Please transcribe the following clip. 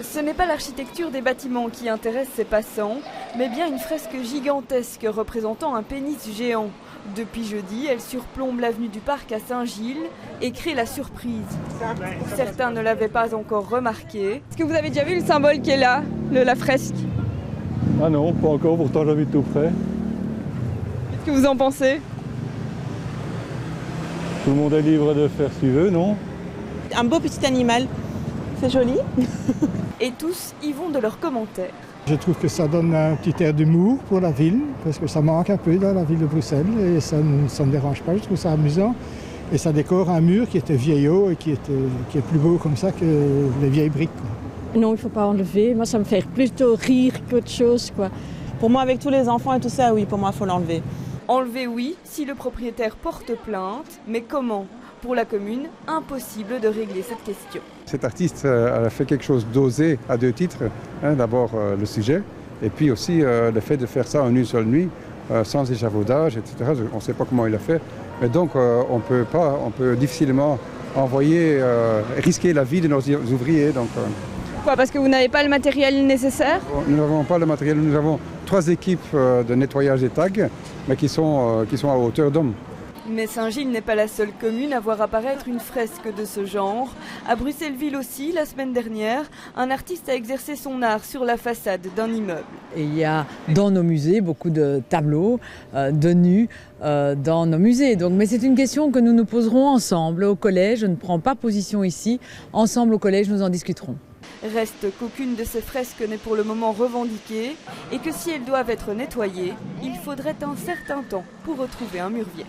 Ce n'est pas l'architecture des bâtiments qui intéresse ces passants, mais bien une fresque gigantesque représentant un pénis géant. Depuis jeudi, elle surplombe l'avenue du Parc à Saint-Gilles et crée la surprise. Certains ne l'avaient pas encore remarqué. Est-ce que vous avez déjà vu le symbole qui est là, la fresque? Ah non, pas encore, pourtant j'habite tout près. Qu'est-ce que vous en pensez? Tout le monde est libre de faire ce qu'il veut, non? Un beau petit animal, c'est joli. Et tous y vont de leurs commentaires. Je trouve que ça donne un petit air d'humour pour la ville, parce que ça manque un peu dans la ville de Bruxelles et ça ne me dérange pas, je trouve ça amusant. Et ça décore un mur qui était vieillot et qui est plus beau comme ça que les vieilles briques, quoi. Non, il ne faut pas enlever. Moi, ça me fait plutôt rire qu'autre chose, quoi. Pour moi, avec tous les enfants et tout ça, oui, pour moi, il faut l'enlever. Enlever, oui, si le propriétaire porte plainte, mais comment? Pour la commune, impossible de régler cette question. Cet artiste a fait quelque chose d'osé à deux titres. D'abord le sujet, et puis aussi le fait de faire ça en une seule nuit, sans échafaudage, etc. On ne sait pas comment il a fait. Mais donc on peut difficilement risquer la vie de nos ouvriers. Pourquoi? Parce que vous n'avez pas le matériel nécessaire? Nous n'avons pas le matériel. Nous avons 3 équipes de nettoyage des tags, mais qui sont à hauteur d'homme. Mais Saint-Gilles n'est pas la seule commune à voir apparaître une fresque de ce genre. À Bruxelles-Ville aussi, la semaine dernière, un artiste a exercé son art sur la façade d'un immeuble. Et il y a dans nos musées beaucoup de tableaux de nus dans nos musées. Mais c'est une question que nous nous poserons ensemble au collège. Je ne prends pas position ici. Ensemble au collège, nous en discuterons. Reste qu'aucune de ces fresques n'est pour le moment revendiquée et que si elles doivent être nettoyées, il faudrait un certain temps pour retrouver un mur vierge.